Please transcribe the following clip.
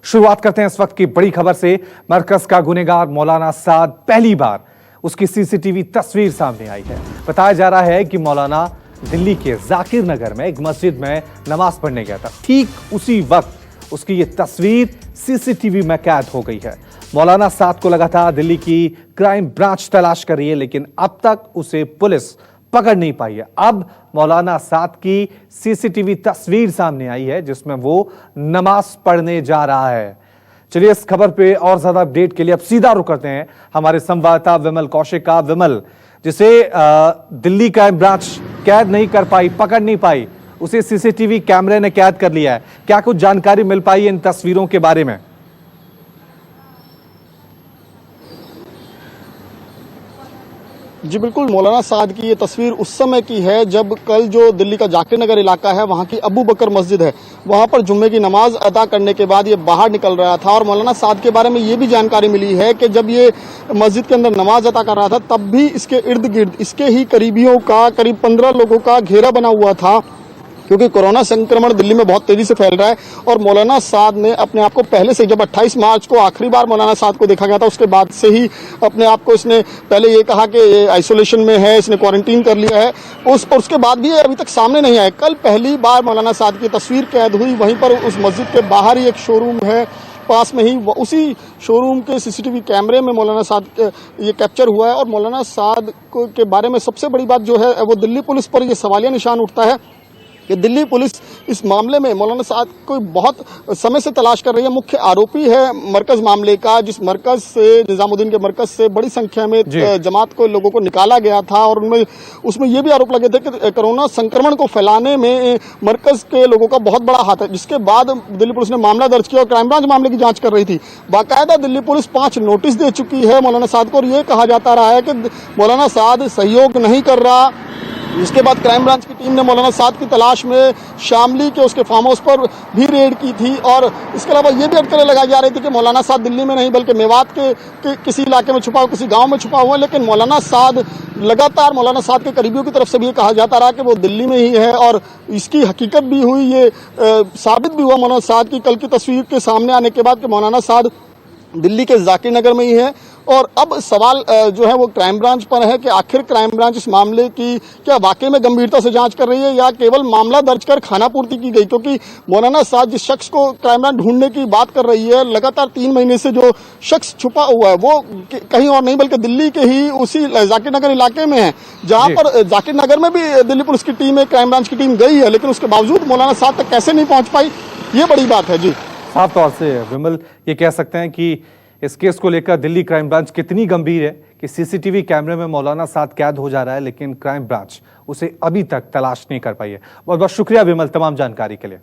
शुरुआत करते हैं इस वक्त की बड़ी खबर से। मरकज का गुनहगार मौलाना साद पहली बार उसकी सीसीटीवी तस्वीर सामने आई है। बताया जा रहा है कि मौलाना दिल्ली के जाकिर नगर में एक मस्जिद में नमाज पढ़ने गया था। ठीक उसी वक्त उसकी ये तस्वीर सीसीटीवी में कैद हो गई है। मौलाना साद को लगा था दिल्ली की क्राइम ब्रांच तलाश कर रही है, लेकिन अब तक उसे पुलिस पकड़ नहीं पाई है। अब मौलाना साद की सीसीटीवी तस्वीर सामने आई है जिसमें वो नमाज पढ़ने जा रहा है। चलिए इस खबर पे और ज्यादा अपडेट के लिए अब सीधा रुक करते हैं हमारे संवाददाता विमल कौशिक का। विमल, जिसे दिल्ली क्राइम ब्रांच कैद नहीं कर पाई, पकड़ नहीं पाई, उसे सीसीटीवी कैमरे ने कैद कर लिया है। क्या कुछ जानकारी मिल पाई इन तस्वीरों के बारे में? जी बिल्कुल, मौलाना साद की ये तस्वीर उस समय की है जब कल जो दिल्ली का जाकिर नगर इलाका है, वहाँ की अबू बकर मस्जिद है, वहाँ पर जुम्मे की नमाज अदा करने के बाद ये बाहर निकल रहा था। और मौलाना साद के बारे में ये भी जानकारी मिली है कि जब ये मस्जिद के अंदर नमाज अदा कर रहा था तब भी इसके इर्द गिर्द इसके ही करीबियों का करीब 15 लोगों का घेरा बना हुआ था, क्योंकि कोरोना संक्रमण दिल्ली में बहुत तेजी से फैल रहा है। और मौलाना साद ने अपने आप को पहले से, जब 28 मार्च को आखिरी बार मौलाना साद को देखा गया था, उसके बाद से ही अपने आप को इसने पहले ये कहा कि आइसोलेशन में है, इसने क्वारंटीन कर लिया है। उसके बाद भी अभी तक सामने नहीं आया। कल पहली बार मौलाना साद की तस्वीर कैद हुई। वहीं पर उस मस्जिद के बाहर ही एक शोरूम है, पास में ही उसी शोरूम के सीसीटीवी कैमरे में मौलाना साद ये कैप्चर हुआ है। और मौलाना साद के बारे में सबसे बड़ी बात जो है वो दिल्ली पुलिस पर ये सवालिया निशान उठता है कि दिल्ली पुलिस इस मामले में मौलाना साद को बहुत समय से तलाश कर रही है। मुख्य आरोपी है मरकज मामले का, जिस मरकज से, निजामुद्दीन के मरकज से बड़ी संख्या में जमात को लोगों को निकाला गया था। और उसमें ये भी आरोप लगे थे कि कोरोना संक्रमण को फैलाने में मरकज के लोगों का बहुत बड़ा हाथ है, जिसके बाद दिल्ली पुलिस ने मामला दर्ज किया और क्राइम ब्रांच मामले की जांच कर रही थी। बाकायदा दिल्ली पुलिस 5 नोटिस दे चुकी है मौलाना साद को, और ये कहा जाता रहा है कि मौलाना साद सहयोग नहीं कर रहा। इसके बाद क्राइम ब्रांच की टीम ने मौलाना साद की तलाश में शामली के उसके फार्म हाउस पर भी रेड की थी। और इसके अलावा ये भी अटकलें लगाई जा रही थी कि मौलाना साद दिल्ली में नहीं बल्कि मेवात के किसी इलाके में छुपा हुआ, किसी गांव में छुपा हुआ। लेकिन मौलाना साद लगातार, मौलाना साद के करीबियों की तरफ से भी ये कहा जाता रहा कि वो दिल्ली में ही है, और इसकी हकीकत भी हुई, ये साबित भी हुआ मौलाना साद की कल की तस्वीर के सामने आने के बाद कि मौलाना साद दिल्ली के जाकिर नगर में ही है। और अब सवाल जो है वो क्राइम ब्रांच पर है कि आखिर क्राइम ब्रांच इस मामले की क्या वाकई में गंभीरता से जांच कर रही है या केवल मामला दर्ज कर खानापूर्ति की गई। क्योंकि मौलाना साद जिस शख्स को क्राइम ब्रांच ढूंढने की बात कर रही है, लगातार 3 महीने से जो शख्स छुपा हुआ है वो कहीं और नहीं बल्कि दिल्ली के ही उसी जाकिर नगर इलाके में है, जहां पर जाकिर नगर में भी दिल्ली पुलिस की टीम, क्राइम ब्रांच की टीम गई है, लेकिन उसके बावजूद मौलाना साद तक कैसे नहीं पहुंच पाई, ये बड़ी बात है। जी साफ तौर से विमल ये कह सकते हैं कि इस केस को लेकर दिल्ली क्राइम ब्रांच कितनी गंभीर है कि सीसीटीवी कैमरे में मौलाना साद कैद हो जा रहा है, लेकिन क्राइम ब्रांच उसे अभी तक तलाश नहीं कर पाई है। बहुत बहुत शुक्रिया विमल तमाम जानकारी के लिए।